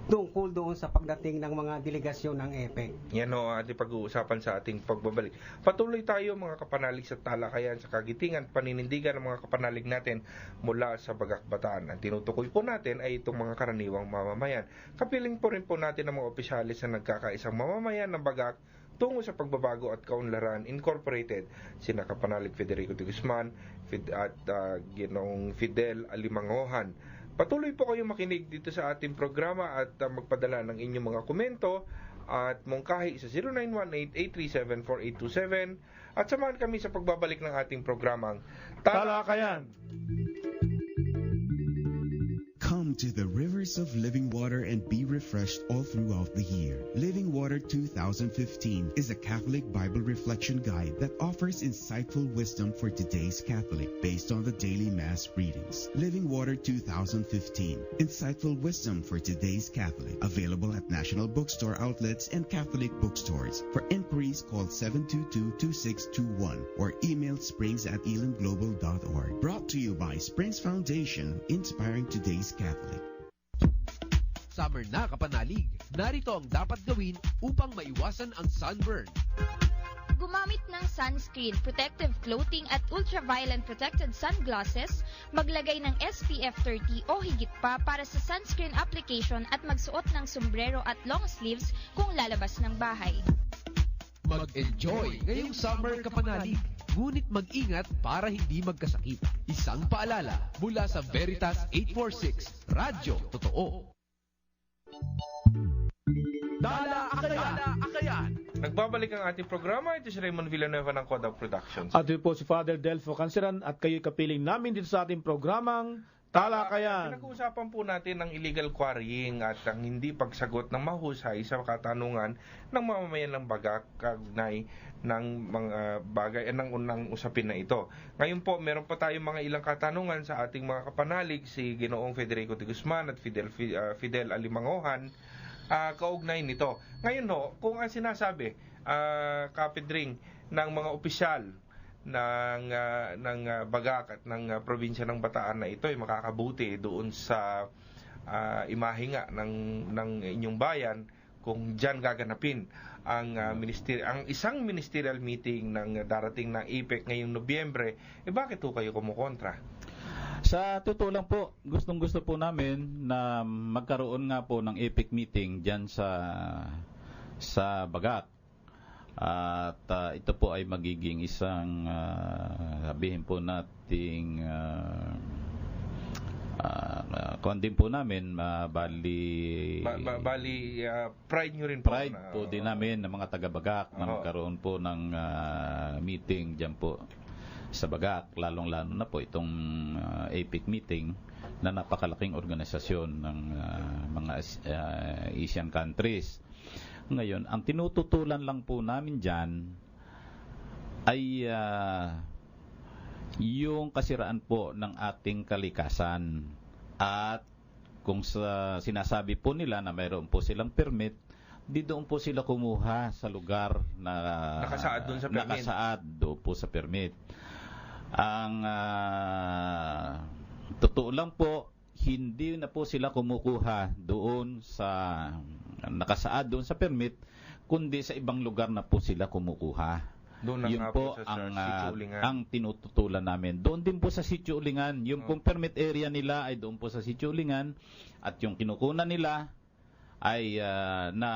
tungkol doon sa pagdating ng mga delegasyon ng EPIC. Yan o ating pag-uusapan sa ating pagbabalik. Patuloy tayo mga kapanalig sa talakayan sa kagitingan, paninindigan ng mga kapanalig natin mula sa Bagak Bataan. Ang tinutukoy po natin ay itong mga karaniwang mamamayan. Kapiling po rin po natin ang mga opisyalis na nagkakaisang mamamayan ng Bagak tungo sa pagbabago at kaunlaran incorporated, sina Kapanalig Federico de Guzman at Ginoong Fidel Alimangohan. Patuloy po kayong makinig dito sa ating programa at magpadala ng inyong mga komento at mungkahi sa 0918-837-4827 at samahan kami sa pagbabalik ng ating programang Talakayan. Come to the rivers of living water and be refreshed all throughout the year. Living Water 2015 is a Catholic Bible reflection guide that offers insightful wisdom for today's Catholic based on the daily Mass readings. Living Water 2015, insightful wisdom for today's Catholic. Available at national bookstore outlets and Catholic bookstores. For inquiries, call 722-2621 or email springs@elimglobal.org. Brought to you by Springs Foundation, inspiring today's Catholic. Summer na kapanalig, narito ang dapat gawin upang maiwasan ang sunburn. Gumamit ng sunscreen, protective clothing at ultraviolet protected sunglasses, maglagay ng SPF 30 o higit pa para sa sunscreen application at magsuot ng sombrero at long sleeves kung lalabas ng bahay. Mag-enjoy ngayong summer kapanalig, ngunit mag-ingat para hindi magkasakit. Isang paalala mula sa Veritas 846, Radyo Totoo. Akayan. Nagbabalik ang ating programa. Ito si Raymond Villanueva ng Kodak Productions. At ito po si Father Delfo Canceran at kayo'y kapiling namin dito sa ating programang Talakayan. Pinag-uusapan po natin ang illegal quarrying at ang hindi pagsagot ng mahusay sa katanungan ng mamamayan ng Bagak kaugnay ng mga bagay ng unang usapin na ito. Ngayon po, meron pa tayong mga ilang katanungan sa ating mga kapanalig, si Ginoong Federico de Guzman at Fidel Alimangohan, kaugnay nito. Ngayon no, kung ang sinasabi, kapidring ng mga opisyal ng Bagak at ng probinsya ng Bataan na ito ay makakabuti doon sa imahe nga ng inyong bayan kung diyan gaganapin ang isang ministerial meeting ng darating na EPIC ngayong Nobyembre, bakit po kayo kumukontra? Sa totoo lang po, gustong-gusto po namin na magkaroon nga po ng EPIC meeting diyan sa Bagak. At ito po ay magiging isang sabihin po nating kondin po namin bali pride nyo rin po. Pride po din namin ng mga taga-Bagak na magkaroon po ng meeting diyan po sa Bagak, lalong-lalo na po itong EPIC meeting na napakalaking organisasyon ng mga Asian countries. Ngayon, ang tinututulan lang po namin dyan ay yung kasiraan po ng ating kalikasan. At kung sinasabi po nila na mayroon po silang permit, di doon po sila kumuha sa lugar na nakasaad doon sa permit. Nakasaad doon po sa permit. Ang totoo lang po, hindi na po sila kumukuha doon sa nakasaad doon sa permit, kundi sa ibang lugar na po sila kumukuha. Doon Yun po ang tinututulan namin. Doon din po sa Sitio Ulingan. Yung pong permit area nila ay doon po sa Sitio Ulingan, at yung kinukunan nila ay na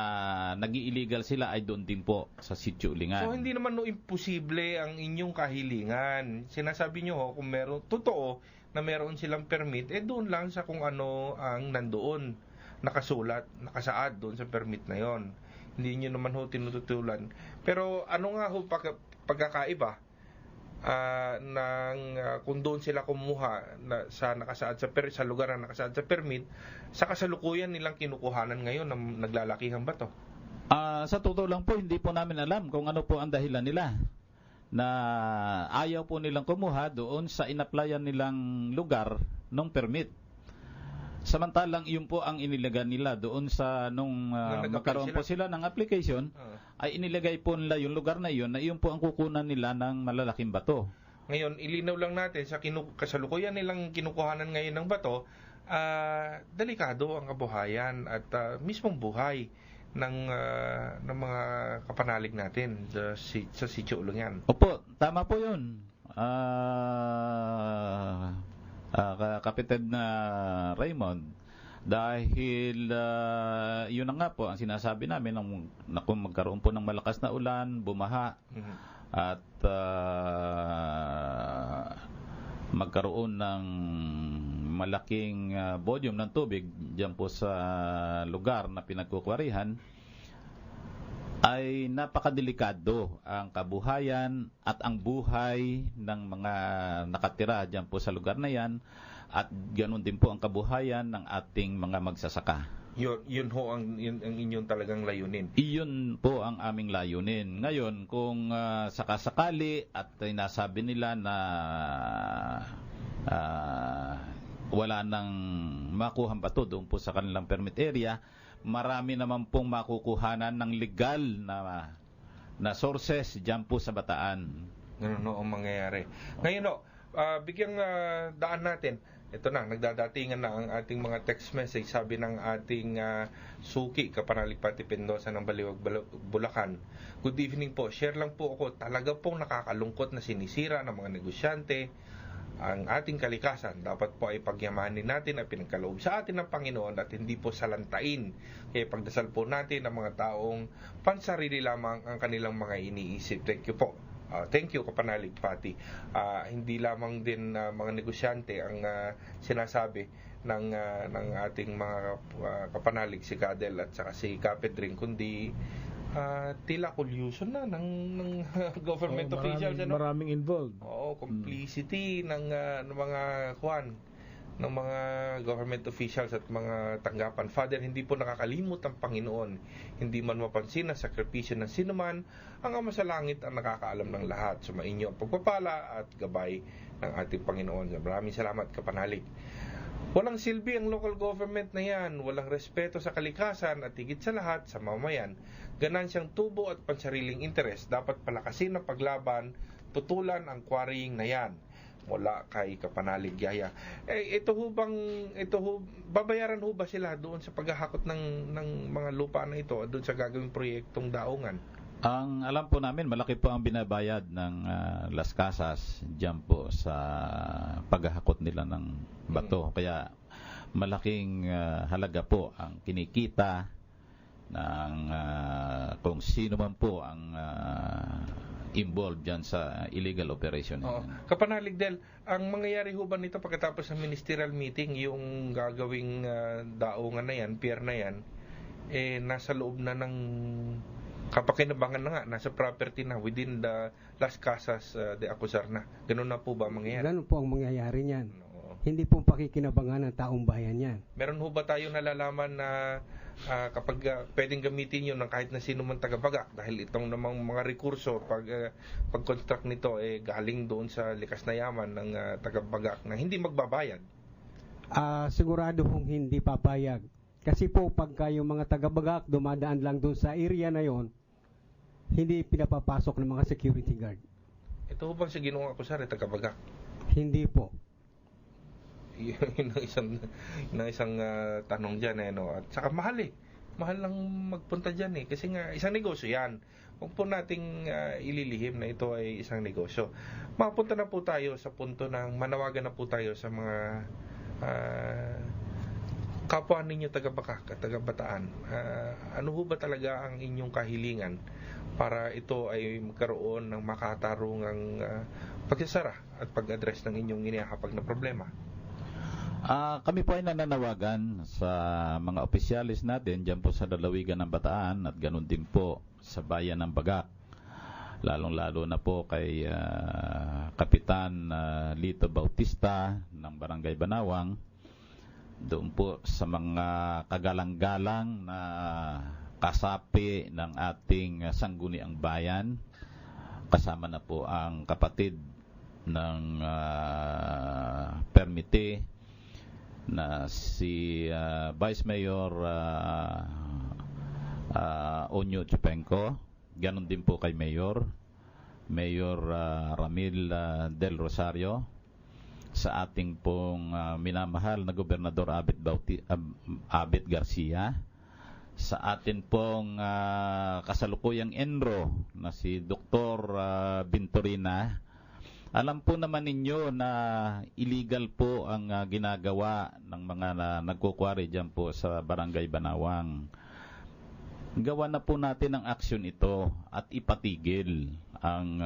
nag-illegal sila ay doon din po sa Sitio Ulingan. So hindi naman imposible ang inyong kahilingan. Sinasabi nyo kung meron totoo na meron silang permit, doon lang sa kung ano ang nandoon nakasulat, nakasaad doon sa permit na yon. Hindi nyo naman tinututulan. Pero ano nga pagkakaiba kung doon sila kumuha sa nakasaad sa lugar na nakasaad sa permit, sa kasalukuyan nilang kinukuhanan ngayon na naglalakihan ba to? Sa totoo lang po, hindi po namin alam kung ano po ang dahilan nila na ayaw po nilang kumuha doon sa inaplayan nilang lugar ng permit. Samantalang yun po ang inilagay nila doon sa nung magkaroon po sila ng application, ay inilagay po nila yung lugar na yun, na yun po ang kukunan nila ng malalaking bato. Ngayon, ilinaw lang natin sa kasalukuyan nilang kinukuhanan ngayon ng bato, delikado ang kabuhayan at mismong buhay ng mga kapanalig natin sa Sitio Ulingan. Opo, tama po yun. Kapitid na Raymond, dahil yun na nga po ang sinasabi namin na kung magkaroon po ng malakas na ulan, bumaha, at magkaroon ng malaking volume ng tubig diyan po sa lugar na pinagkukwarihan, ay napakadelikado ang kabuhayan at ang buhay ng mga nakatira diyan po sa lugar na yan, at ganoon din po ang kabuhayan ng ating mga magsasaka. Yun ho ang inyong talagang layunin. Iyon po ang aming layunin. Ngayon, kung sakasakali at nasabi nila na wala nang makuhang bato doon po sa kanilang permit area, marami naman pong makukuhanan ng legal na sources dyan po sa Bataan. Ano ang mangyayari? Ngayon bigyang daan natin. Ito na, nagdadatingan na ang ating mga text message. Sabi ng ating Suki, Kapanalig Pati Pendosa ng Baliwag, Bulacan. Good evening po. Share lang po ako. Talaga pong nakakalungkot na sinisira ng mga negosyante ang ating kalikasan. Dapat po ay pagyamanin natin at pinagkaloob sa atin ng Panginoon at hindi po salantain. Kaya pagdasal po natin ang mga taong pansarili lamang ang kanilang mga iniisip. Thank you po. Thank you, Kapanalig Pati. Hindi lamang din mga negosyante ang sinasabi ng ating mga kapanalig, si Cadel at saka si Kapedring, kundi tila collusion na ng government officials. Maraming involved. Complicity ng mga ng mga government officials at mga tanggapan. Father, hindi po nakakalimot ang Panginoon. Hindi man mapansin ang sakripisyo ng sinuman, ang Ama sa Langit ang nakakaalam ng lahat. Sumainyo ang pagpapala at gabay ng ating Panginoon. Maraming salamat, Kapanalig. Walang silbi ang local government na yan. Walang respeto sa kalikasan at higit sa lahat sa mamamayan. Ganansiyang tubo at pansariling interes. Dapat palakasin ang paglaban, putulan ang quarrying na yan. Mula kay Kapanalig Yaya. Babayaran ho ba sila doon sa paghahakot ng mga lupa na ito doon sa gagawing proyektong daungan? Ang alam po namin, malaki po ang binabayad ng Las Casas diyan po sa paghahakot nila ng bato. Kaya malaking halaga po ang kinikita ng kung sino man po ang involved dyan sa illegal operation. Kapanalig Del, ang mangyayari ho ba nito pagkatapos ng ministerial meeting, yung gagawing daungan na yan, pier na yan, nasa loob na ng kapakinabangan na nga, nasa property na within the Las Casas de Acusar na. Ganun na po ba mangyayari? Ganun po ang mangyayari niyan. Hindi po pakikinabangan ng taong bayan yan. Meron ho ba tayo nalalaman na kapag pwedeng gamitin yun ng kahit na sino man taga-Bagak, dahil itong namang mga rekurso pag-construct nito galing doon sa likas na yaman ng taga-Bagak na hindi magbabayad? Sigurado kung hindi papayag. Kasi po pagka yung mga taga-Bagak dumadaan lang doon sa area na yon, hindi pinapapasok ng mga security guard. Ito ho bang si Ginoong Acusar taga-Bagak? Hindi po. Yun ang isang tanong dyan at saka mahal mahal lang magpunta dyan kasi nga isang negosyo yan. Huwag po nating ililihim na ito ay isang negosyo. Mapunta na po tayo sa punto ng manawagan na po tayo sa mga kapwa ninyo taga-Bakak at taga-Bataan. Ano ho ba talaga ang inyong kahilingan para ito ay magkaroon ng makatarungang pagsasara at pag-address ng inyong inihahapag na problema? Kami po ay nananawagan sa mga opisyalis natin dyan po sa lalawigan ng Bataan at ganun din po sa bayan ng Bagak. Lalong-lalo na po kay Kapitan Lito Bautista ng Barangay Banawang. Doon po sa mga kagalang-galang na kasapi ng ating sangguniang bayan. Kasama na po ang kapatid ng permite na si Vice Mayor Onyo Chupenko, ganon din po kay Mayor Ramil Del Rosario, sa ating pong minamahal na Gobernador Abet Garcia, sa atin pong kasalukuyang enro na si Dr. Bintorina. Alam po naman ninyo na illegal po ang ginagawa ng mga nagkukwari dyan po sa Barangay Banawang. Gawa na po natin ang aksyon ito at ipatigil ang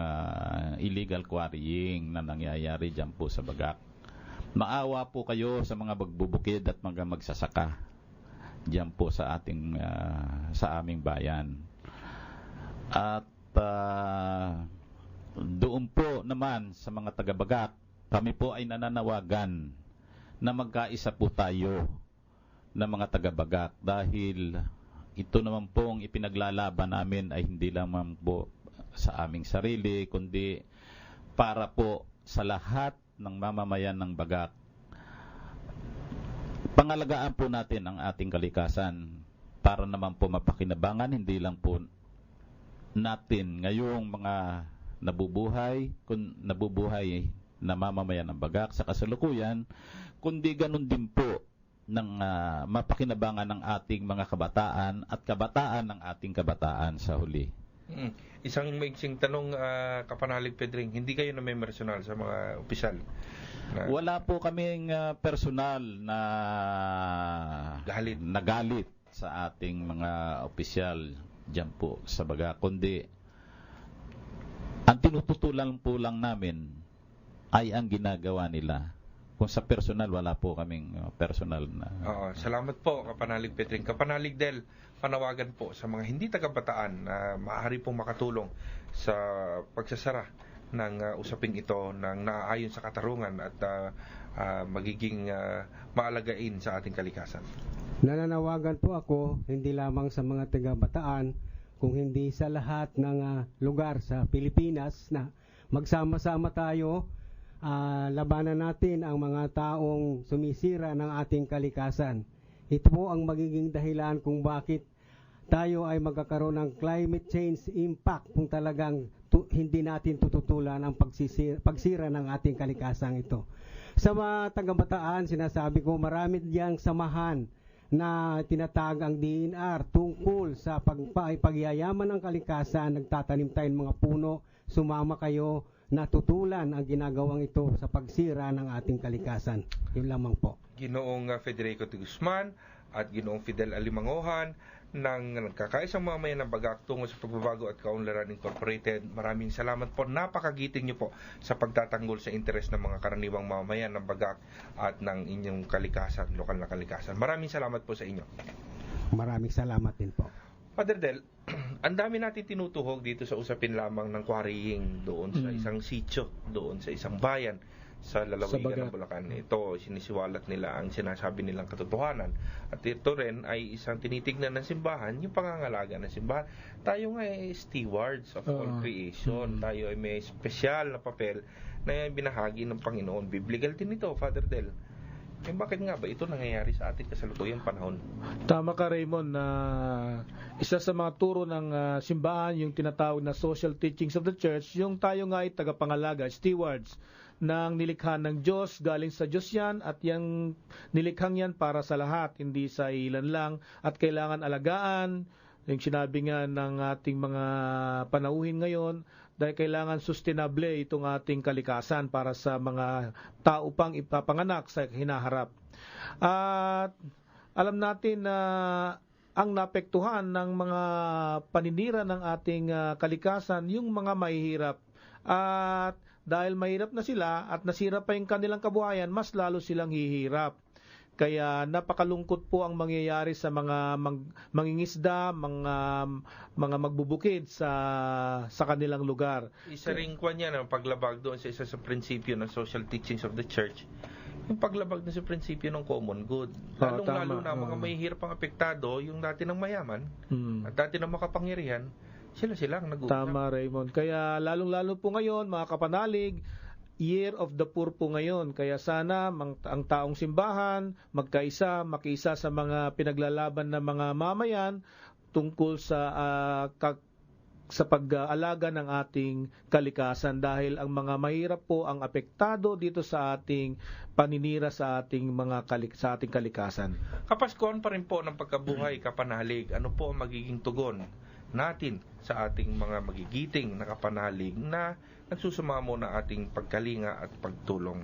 illegal quarrying na nangyayari dyan po sa Bagak. Maawa po kayo sa mga magbubukid at mga magsasaka dyan po sa ating sa aming bayan. At doon po naman sa mga taga-Bagak, kami po ay nananawagan na magkaisa po tayo na mga taga-Bagak, dahil ito naman pong ipinaglalaban namin ay hindi lamang po sa aming sarili, kundi para po sa lahat ng mamamayan ng Bagak. Pangalagaan po natin ang ating kalikasan para naman po mapakinabangan hindi lang po natin ngayong mga nabubuhay na mamamayan ng Bagak sa kasalukuyan, kundi ganun din po ng mapakinabangan ng ating mga kabataan at kabataan ng ating kabataan sa huli. Isang maiksing tanong, Kapanalig Pedring, hindi kayo na may personal sa mga opisyal? Wala po kaming personal na galit sa ating mga opisyal dyan po sa Bagak, kundi ang tinututulan po lang namin ay ang ginagawa nila. Kung sa personal, wala po kaming personal na... Salamat po, Kapanalig Pedring. Kapanalig Del, panawagan po sa mga hindi taga-Bataan na maaari pong makatulong sa pagsasara ng usaping ito ng naaayon sa katarungan at magiging maalagain sa ating kalikasan. Nananawagan po ako hindi lamang sa mga taga-Bataan, kung hindi sa lahat ng lugar sa Pilipinas na magsama-sama tayo, labanan natin ang mga taong sumisira ng ating kalikasan. Ito po ang magiging dahilan kung bakit tayo ay magkakaroon ng climate change impact kung talagang hindi natin tututulan ang pagsira ng ating kalikasan ito. Sa mga taga-Bataan, sinasabi ko marami diyang samahan na tinatag ang DNR tungkol sa pagyayaman ng kalikasan. Nagtatanim tayo ng mga puno, sumama kayo, natutulan ang ginagawang ito sa pagsira ng ating kalikasan. Yun lamang po. Ginoong Federico de Guzman at Ginoong Fidel Alimangohan ng nagkakaisang mamamayan ng Bagak tungo sa pagbabago at kaunlaran Incorporated. Maraming salamat po. Napakagiting niyo po sa pagtatanggol sa interes ng mga karaniwang mamamayan ng Bagak at ng inyong kalikasan, lokal na kalikasan. Maraming salamat po sa inyo. Maraming salamat din po. Father Del, ang dami natin tinutuhog dito sa usapin lamang ng quarrying doon sa isang sitio, doon sa isang bayan sa lalawigan ng Bulacan. Ito, sinisiwalat nila ang sinasabi nilang katotohanan. At ito rin ay isang tinitignan ng simbahan, yung pangangalaga ng simbahan. Tayo nga ay stewards of all creation. Tayo ay may special na papel na binahagi ng Panginoon. Biblical din ito, Father Del. Bakit nga ba ito nangyayari sa ating kasalukuyang panahon? Tama ka, Raymond, na isa sa mga turo ng simbahan, yung tinatawag na social teachings of the church, yung tayo nga ay tagapangalaga, stewards ng nilikha ng Diyos, galing sa Diyos yan, at yung nilikhang yan para sa lahat, hindi sa ilan lang, at kailangan alagaan, yung sinabi nga ng ating mga panauhin ngayon, dahil kailangan sustainable itong ating kalikasan para sa mga tao pang ipapanganak sa hinaharap. At alam natin na ang naapektuhan ng mga paninira ng ating kalikasan, yung mga mahihirap. At dahil mahirap na sila at nasira pa yung kanilang kabuhayan, mas lalo silang hihirap. Kaya napakalungkot po ang mangyayari sa mga mangingisda, mga magbubukid sa kanilang lugar. Isa rin kwan yan ang paglabag doon sa isa sa prinsipyo ng social teachings of the church. Yung paglabag na sa prinsipyo ng common good. Lalong-lalo na mga mahihirap ang apektado, yung dati ng mayaman at dati ng makapangyarihan, sila ang nag-uusap. Tama, Raymond. Kaya lalong-lalo po ngayon, mga kapanalig, Year of the Poor po ngayon. Kaya sana ang taong simbahan makiisa sa mga pinaglalaban ng mga mamayan tungkol sa pag-aalaga ng ating kalikasan, dahil ang mga mahirap po ang apektado dito sa ating paninira sa ating sa ating kalikasan. Kapaskuhan pa rin po ng pagkabuhay, kapanalig. Ano po ang magiging tugon natin sa ating mga magigiting na kapanalig na nagsusumamo ng ating pagkalinga at pagtulong?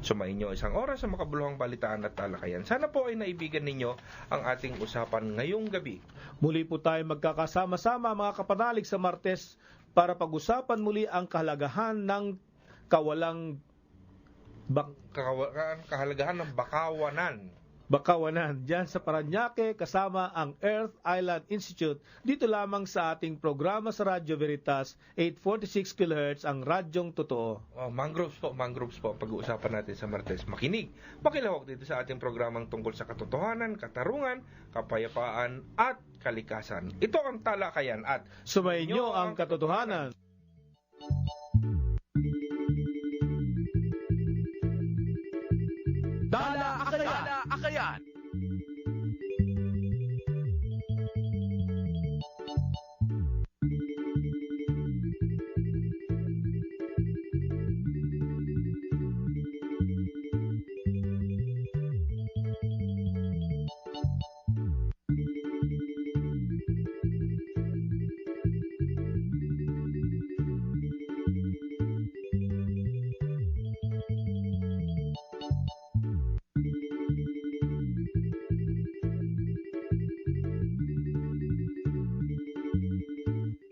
Sumayin nyo isang oras sa makabuluhang balitaan at talakayan. Sana po ay naibigan ninyo ang ating usapan ngayong gabi. Muli po tayo magkakasama-sama, mga kapanalig, sa Martes para pag-usapan muli ang kahalagahan ng kahalagahan ng bakawanan dyan sa Parañaque, kasama ang Earth Island Institute, dito lamang sa ating programa sa Radyo Veritas 846 kHz, ang Radyong Totoo. Mangroves po pag-uusapan natin sa Martes. Makinig, makilahok dito sa ating programang tungkol sa katotohanan, katarungan, kapayapaan at kalikasan. Ito ang talakayan at sumayin nyo ang katotohanan.